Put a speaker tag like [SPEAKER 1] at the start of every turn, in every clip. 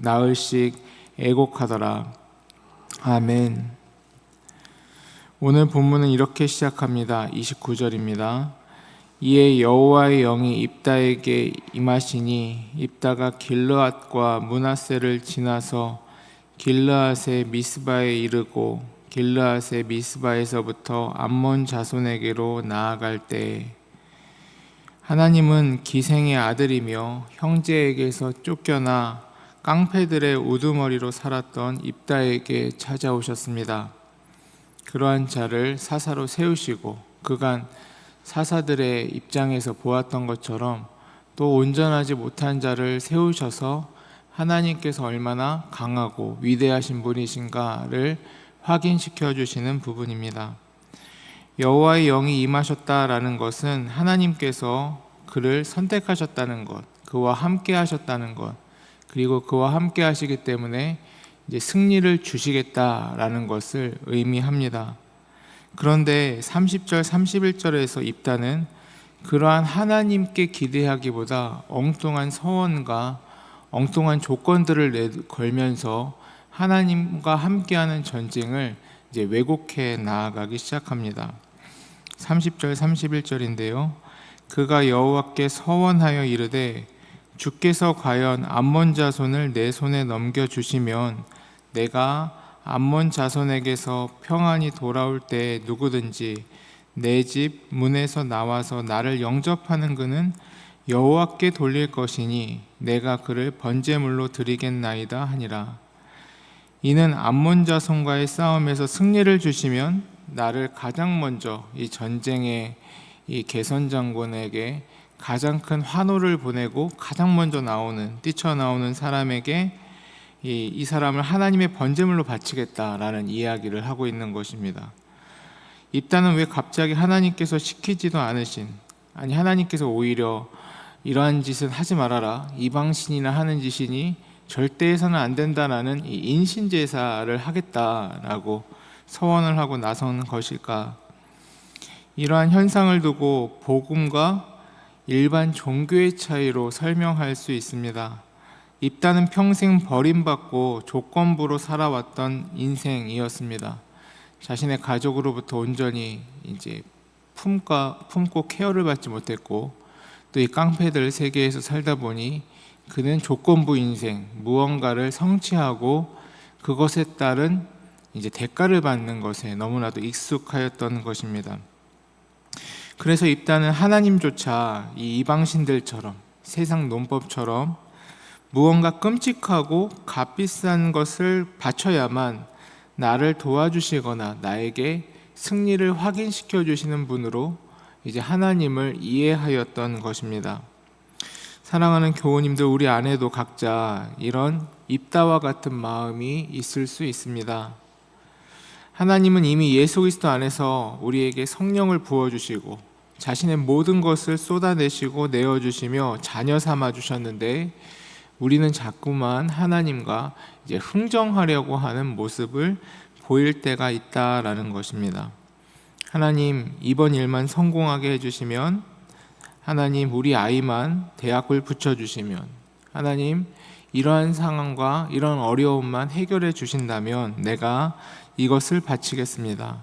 [SPEAKER 1] 나흘씩 애곡하더라. 아멘. 오늘 본문은 이렇게 시작합니다. 29절입니다. 이에 여호와의 영이 입다에게 임하시니 입다가 길르앗과 므낫세를 지나서 길르앗의 미스바에 이르고 길르앗의 미스바에서부터 암몬 자손에게로 나아갈 때에 하나님은 기생의 아들이며 형제에게서 쫓겨나 깡패들의 우두머리로 살았던 입다에게 찾아오셨습니다. 그러한 자를 사사로 세우시고 그간 사사들의 입장에서 보았던 것처럼 또 온전하지 못한 자를 세우셔서 하나님께서 얼마나 강하고 위대하신 분이신가를 확인시켜 주시는 부분입니다. 여호와의 영이 임하셨다라는 것은 하나님께서 그를 선택하셨다는 것, 그와 함께 하셨다는 것, 그리고 그와 함께 하시기 때문에 이제 승리를 주시겠다라는 것을 의미합니다. 그런데 30절, 31절에서 입다는 그러한 하나님께 기대하기보다 엉뚱한 서원과 엉뚱한 조건들을 걸면서 하나님과 함께하는 전쟁을 이제 왜곡해 나아가기 시작합니다. 30절, 31절인데요. 그가 여호와께 서원하여 이르되 주께서 과연 암몬 자손을 내 손에 넘겨주시면 내가 암몬 자손에게서 평안히 돌아올 때 누구든지 내 집 문에서 나와서 나를 영접하는 그는 여호와께 돌릴 것이니 내가 그를 번제물로 드리겠나이다 하니라. 이는 암몬 자손과의 싸움에서 승리를 주시면 나를 가장 먼저 이 전쟁의 이 개선 장군에게 가장 큰 환호를 보내고 가장 먼저 뛰쳐나오는 사람에게 이 사람을 하나님의 번제물로 바치겠다라는 이야기를 하고 있는 것입니다. 입다는 왜 갑자기 하나님께서 시키지도 않으신, 아니 하나님께서 오히려 이러한 짓은 하지 말아라, 이방신이나 하는 짓이니 절대 해서는 안 된다라는 이 인신제사를 하겠다라고 서원을 하고 나선 것일까? 이러한 현상을 두고 복음과 일반 종교의 차이로 설명할 수 있습니다. 입다는 평생 버림받고 조건부로 살아왔던 인생이었습니다. 자신의 가족으로부터 온전히 이제 품고 케어를 받지 못했고 또 이 깡패들 세계에서 살다 보니 그는 조건부 인생, 무언가를 성취하고 그것에 따른 이제 대가를 받는 것에 너무나도 익숙하였던 것입니다. 그래서 입다는 하나님조차 이 이방신들처럼 세상 논법처럼 무언가 끔찍하고 값비싼 것을 바쳐야만 나를 도와주시거나 나에게 승리를 확인시켜 주시는 분으로 이제 하나님을 이해하였던 것입니다. 사랑하는 교우님들, 우리 안에도 각자 이런 입다와 같은 마음이 있을 수 있습니다. 하나님은 이미 예수 그리스도 안에서 우리에게 성령을 부어주시고 자신의 모든 것을 쏟아내시고 내어주시며 자녀 삼아 주셨는데 우리는 자꾸만 하나님과 이제 흥정하려고 하는 모습을 보일 때가 있다라는 것입니다. 하나님, 이번 일만 성공하게 해주시면, 하나님, 우리 아이만 대학을 붙여주시면, 하나님, 이러한 상황과 이런 어려움만 해결해 주신다면 내가 이것을 바치겠습니다.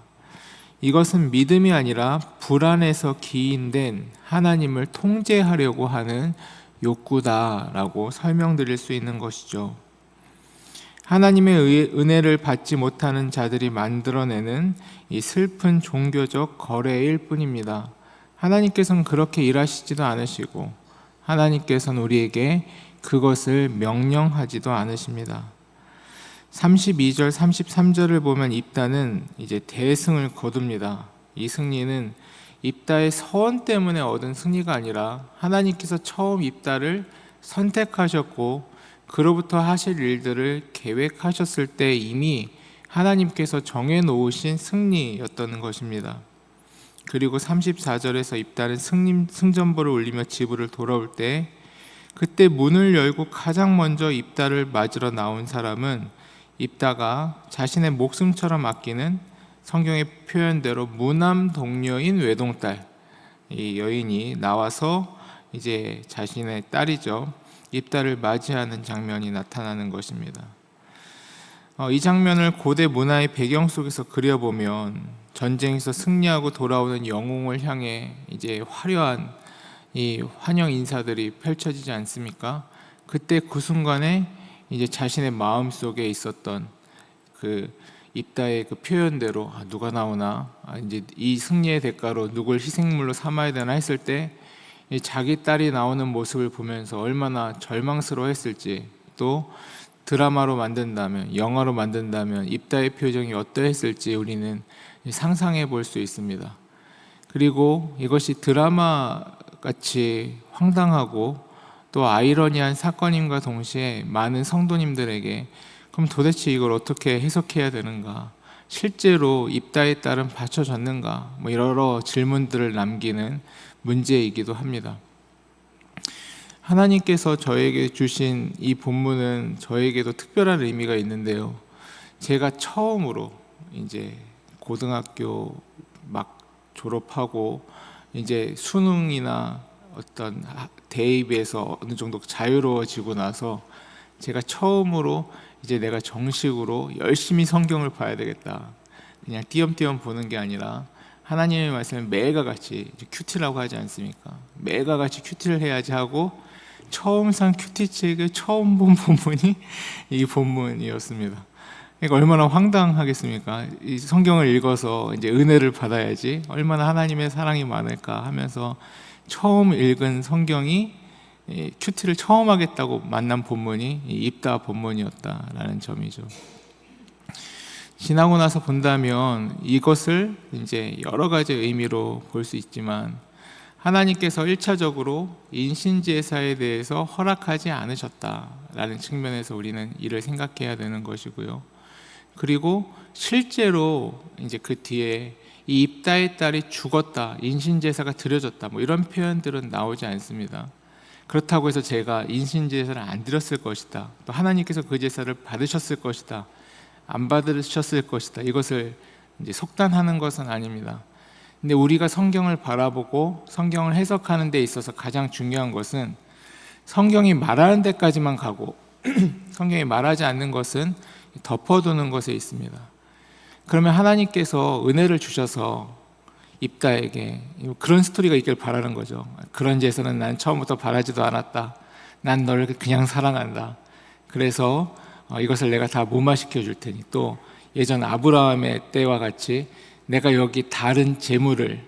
[SPEAKER 1] 이것은 믿음이 아니라 불안에서 기인된 하나님을 통제하려고 하는 욕구다라고 설명드릴 수 있는 것이죠. 하나님의 은혜를 받지 못하는 자들이 만들어내는 이 슬픈 종교적 거래일 뿐입니다. 하나님께서는 그렇게 일하시지도 않으시고 하나님께서는 우리에게 그것을 명령하지도 않으십니다. 32절, 33절을 보면 입다는 이제 대승을 거둡니다. 이 승리는 입다의 서원 때문에 얻은 승리가 아니라 하나님께서 처음 입다를 선택하셨고 그로부터 하실 일들을 계획하셨을 때 이미 하나님께서 정해놓으신 승리였던 것입니다. 그리고 34절에서 입다는 승전보를 울리며 집으로 돌아올 때 그때 문을 열고 가장 먼저 입다를 맞으러 나온 사람은 입다가 자신의 목숨처럼 아끼는 성경의 표현대로 무남 동녀인 외동딸, 이 여인이 나와서 이제 자신의 딸이죠, 입다를 맞이하는 장면이 나타나는 것입니다. 이 장면을 고대 문화의 배경 속에서 그려보면 전쟁에서 승리하고 돌아오는 영웅을 향해 이제 화려한 이 환영 인사들이 펼쳐지지 않습니까? 그때 그 순간에 이제 자신의 마음 속에 있었던 그 입다의 그 표현대로 누가 나오나, 이제 이 승리의 대가로 누굴 희생물로 삼아야 되나 했을 때 자기 딸이 나오는 모습을 보면서 얼마나 절망스러워했을지, 또 드라마로 만든다면, 영화로 만든다면 입다의 표정이 어떠했을지 우리는 상상해 볼 수 있습니다. 그리고 이것이 드라마 같이 황당하고 또 아이러니한 사건임과 동시에 많은 성도님들에게 그럼 도대체 이걸 어떻게 해석해야 되는가, 실제로 입다에 따른 받쳐졌는가, 여러 질문들을 남기는 문제이기도 합니다. 하나님께서 저에게 주신 이 본문은 저에게도 특별한 의미가 있는데요. 제가 처음으로 이제 고등학교 막 졸업하고 이제 수능이나 어떤 대입에서 어느 정도 자유로워지고 나서 제가 처음으로 이제 내가 정식으로 열심히 성경을 봐야 되겠다, 그냥 띄엄띄엄 보는 게 아니라 하나님의 말씀을 매일같이, 큐티라고 하지 않습니까? 매일같이 큐티를 해야지 하고 처음 산 큐티책을 처음 본 본문이 이 본문이었습니다. 그러니까 얼마나 황당하겠습니까? 이 성경을 읽어서 이제 은혜를 받아야지 얼마나 하나님의 사랑이 많을까 하면서 처음 읽은 성경이 큐티를 처음 하겠다고 만난 본문이 입다 본문이었다라는 점이죠. 지나고 나서 본다면 이것을 이제 여러 가지 의미로 볼 수 있지만, 하나님께서 1차적으로 인신제사에 대해서 허락하지 않으셨다라는 측면에서 우리는 이를 생각해야 되는 것이고요. 그리고 실제로 이제 그 뒤에 이 입다의 딸이 죽었다, 인신제사가 드려졌다, 이런 표현들은 나오지 않습니다. 그렇다고 해서 제가 인신제사를 안 드렸을 것이다, 또 하나님께서 그 제사를 받으셨을 것이다, 안 받으셨을 것이다, 이것을 이제 속단하는 것은 아닙니다. 근데 우리가 성경을 바라보고 성경을 해석하는 데 있어서 가장 중요한 것은 성경이 말하는 데까지만 가고 성경이 말하지 않는 것은 덮어두는 것에 있습니다. 그러면 하나님께서 은혜를 주셔서 입다에게 그런 스토리가 있길 바라는 거죠. 그런 제사는 난 처음부터 바라지도 않았다, 난 너를 그냥 사랑한다, 그래서 이것을 내가 다 무마시켜 줄 테니, 또 예전 아브라함의 때와 같이 내가 여기 다른 제물을,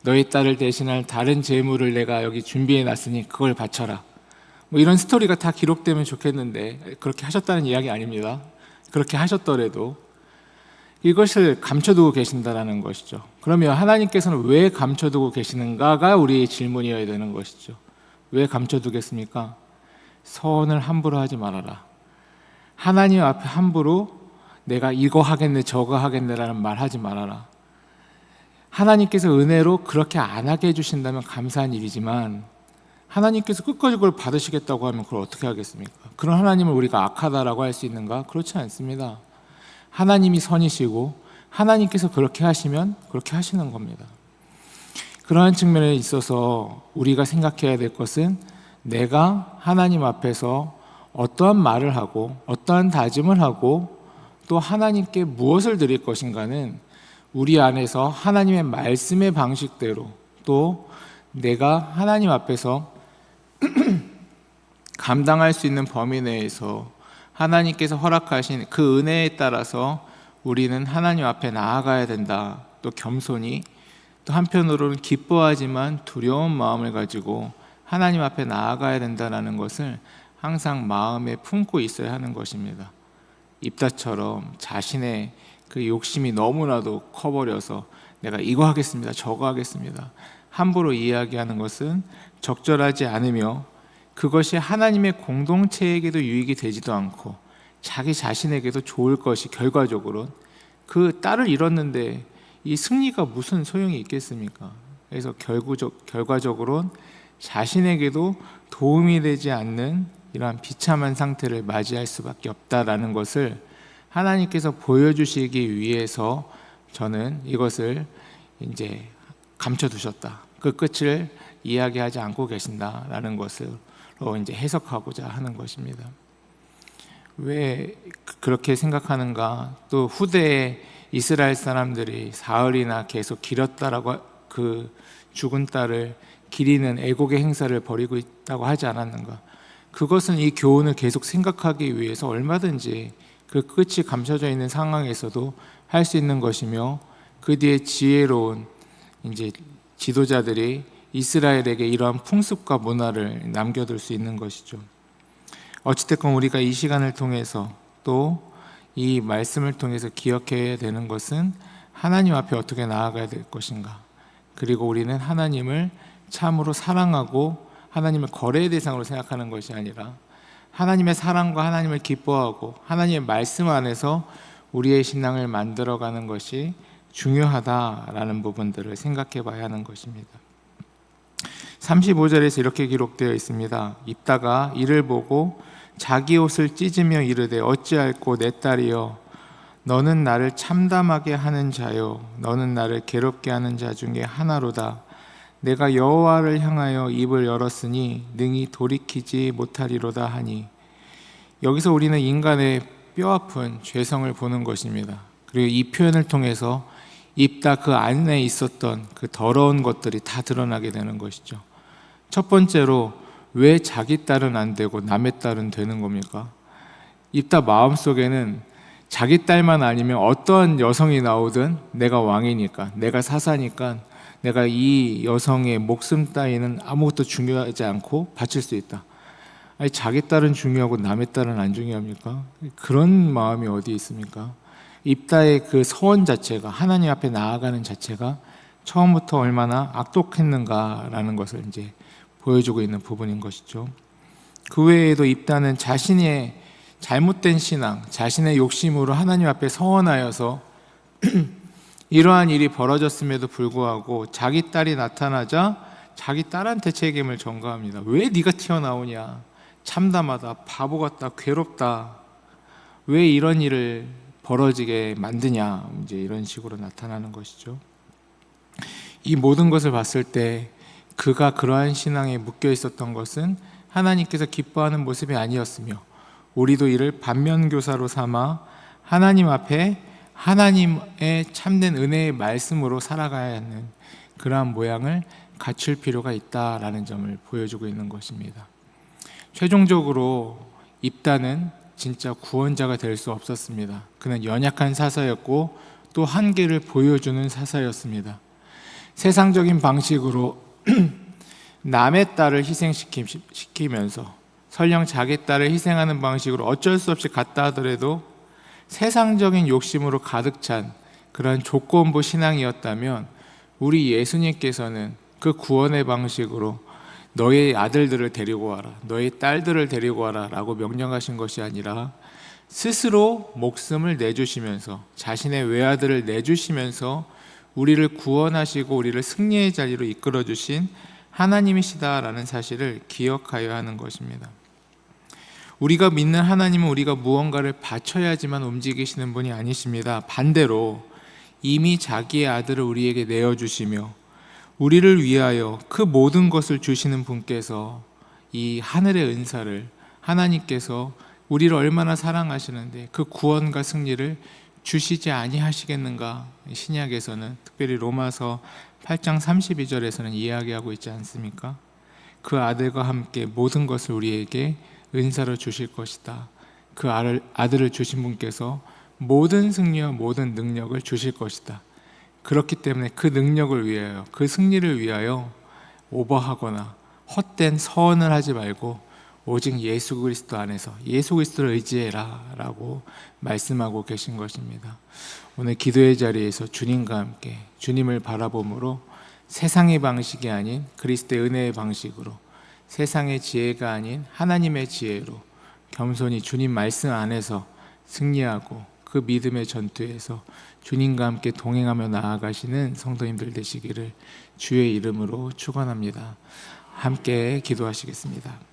[SPEAKER 1] 너의 딸을 대신할 다른 제물을 내가 여기 준비해 놨으니 그걸 바쳐라, 이런 스토리가 다 기록되면 좋겠는데 그렇게 하셨다는 이야기 아닙니다. 그렇게 하셨더라도 이것을 감춰두고 계신다는 것이죠. 그러면 하나님께서는 왜 감춰두고 계시는가가 우리의 질문이어야 되는 것이죠. 왜 감춰두겠습니까? 선을 함부로 하지 말아라. 하나님 앞에 함부로 내가 이거 하겠네 저거 하겠네라는 말 하지 말아라. 하나님께서 은혜로 그렇게 안 하게 해주신다면 감사한 일이지만, 하나님께서 끝까지 그걸 받으시겠다고 하면 그걸 어떻게 하겠습니까? 그런 하나님을 우리가 악하다라고 할 수 있는가? 그렇지 않습니다. 하나님이 선이시고 하나님께서 그렇게 하시면 그렇게 하시는 겁니다. 그러한 측면에 있어서 우리가 생각해야 될 것은, 내가 하나님 앞에서 어떠한 말을 하고 어떠한 다짐을 하고 또 하나님께 무엇을 드릴 것인가는 우리 안에서 하나님의 말씀의 방식대로, 또 내가 하나님 앞에서 감당할 수 있는 범위 내에서 하나님께서 허락하신 그 은혜에 따라서 우리는 하나님 앞에 나아가야 된다. 또 겸손히, 또 한편으로는 기뻐하지만 두려운 마음을 가지고 하나님 앞에 나아가야 된다는 것을 항상 마음에 품고 있어야 하는 것입니다. 입다처럼 자신의 그 욕심이 너무나도 커버려서 내가 이거 하겠습니다, 저거 하겠습니다, 함부로 이야기하는 것은 적절하지 않으며, 그것이 하나님의 공동체에게도 유익이 되지도 않고 자기 자신에게도 좋을 것이, 결과적으로 그 딸을 잃었는데 이 승리가 무슨 소용이 있겠습니까? 그래서 결과적으로는 자신에게도 도움이 되지 않는 이러한 비참한 상태를 맞이할 수밖에 없다라는 것을 하나님께서 보여주시기 위해서 저는 이것을 이제 감춰두셨다, 그 끝을 이야기하지 않고 계신다라는 것으로 이제 해석하고자 하는 것입니다. 왜 그렇게 생각하는가? 또 후대에 이스라엘 사람들이 사흘이나 계속 기렸다라고 그 죽은 딸을 기리는 애곡의 행사를 벌이고 있다고 하지 않았는가? 그것은 이 교훈을 계속 생각하기 위해서 얼마든지 그 끝이 감춰져 있는 상황에서도 할 수 있는 것이며, 그 뒤에 지혜로운 이제 지도자들이 이스라엘에게 이러한 풍습과 문화를 남겨둘 수 있는 것이죠. 어찌됐건 우리가 이 시간을 통해서 또 이 말씀을 통해서 기억해야 되는 것은 하나님 앞에 어떻게 나아가야 될 것인가, 그리고 우리는 하나님을 참으로 사랑하고 하나님을 거래의 대상으로 생각하는 것이 아니라 하나님의 사랑과 하나님을 기뻐하고 하나님의 말씀 안에서 우리의 신앙을 만들어가는 것이 중요하다라는 부분들을 생각해 봐야 하는 것입니다. 35절에서 이렇게 기록되어 있습니다. 입다가 이를 보고 자기 옷을 찢으며 이르되 어찌할꼬 내 딸이여, 너는 나를 참담하게 하는 자요, 너는 나를 괴롭게 하는 자 중에 하나로다. 내가 여호와를 향하여 입을 열었으니 능히 돌이키지 못하리로다 하니. 여기서 우리는 인간의 뼈아픈 죄성을 보는 것입니다. 그리고 이 표현을 통해서 입다 그 안에 있었던 그 더러운 것들이 다 드러나게 되는 것이죠. 첫 번째로 왜 자기 딸은 안 되고 남의 딸은 되는 겁니까? 입다 마음속에는 자기 딸만 아니면 어떠한 여성이 나오든 내가 왕이니까, 내가 사사니까 내가 이 여성의 목숨 따위는 아무것도 중요하지 않고 바칠 수 있다. 아니, 자기 딸은 중요하고 남의 딸은 안 중요합니까? 그런 마음이 어디 있습니까? 입다의 그 서원 자체가, 하나님 앞에 나아가는 자체가 처음부터 얼마나 악독했는가라는 것을 이제 보여주고 있는 부분인 것이죠. 그 외에도 입다는 자신의 잘못된 신앙, 자신의 욕심으로 하나님 앞에 서원하여서 이러한 일이 벌어졌음에도 불구하고 자기 딸이 나타나자 자기 딸한테 책임을 전가합니다. 왜 네가 튀어나오냐? 참담하다, 바보 같다, 괴롭다. 왜 이런 일을 벌어지게 만드냐? 이제 이런 식으로 나타나는 것이죠. 이 모든 것을 봤을 때 그가 그러한 신앙에 묶여 있었던 것은 하나님께서 기뻐하는 모습이 아니었으며, 우리도 이를 반면교사로 삼아 하나님 앞에 하나님의 참된 은혜의 말씀으로 살아가야 하는 그러한 모양을 갖출 필요가 있다라는 점을 보여주고 있는 것입니다. 최종적으로 입다는 진짜 구원자가 될 수 없었습니다. 그는 연약한 사사였고 또 한계를 보여주는 사사였습니다. 세상적인 방식으로 남의 딸을 희생시키면서 설령 자기 딸을 희생하는 방식으로 어쩔 수 없이 갔다 하더라도 세상적인 욕심으로 가득 찬 그런 조건부 신앙이었다면, 우리 예수님께서는 그 구원의 방식으로 너의 아들들을 데리고 와라, 너의 딸들을 데리고 와라 라고 명령하신 것이 아니라 스스로 목숨을 내주시면서, 자신의 외아들을 내주시면서 우리를 구원하시고 우리를 승리의 자리로 이끌어 주신 하나님이시다라는 사실을 기억하여야 하는 것입니다. 우리가 믿는 하나님은 우리가 무언가를 바쳐야지만 움직이시는 분이 아니십니다. 반대로 이미 자기의 아들을 우리에게 내어주시며 우리를 위하여 그 모든 것을 주시는 분께서, 이 하늘의 은사를, 하나님께서 우리를 얼마나 사랑하시는데 그 구원과 승리를 주시지 아니하시겠는가? 신약에서는, 특별히 로마서 8장 32절에서는 이야기하고 있지 않습니까? 그 아들과 함께 모든 것을 우리에게 은사로 주실 것이다. 그 아들을 주신 분께서 모든 승리와 모든 능력을 주실 것이다. 그렇기 때문에 그 능력을 위하여, 그 승리를 위하여 오버하거나 헛된 서원을 하지 말고 오직 예수 그리스도 안에서 예수 그리스도를 의지해라 라고 말씀하고 계신 것입니다. 오늘 기도의 자리에서 주님과 함께 주님을 바라봄으로 세상의 방식이 아닌 그리스도의 은혜의 방식으로, 세상의 지혜가 아닌 하나님의 지혜로 겸손히 주님 말씀 안에서 승리하고 그 믿음의 전투에서 주님과 함께 동행하며 나아가시는 성도님들 되시기를 주의 이름으로 축원합니다. 함께 기도하시겠습니다.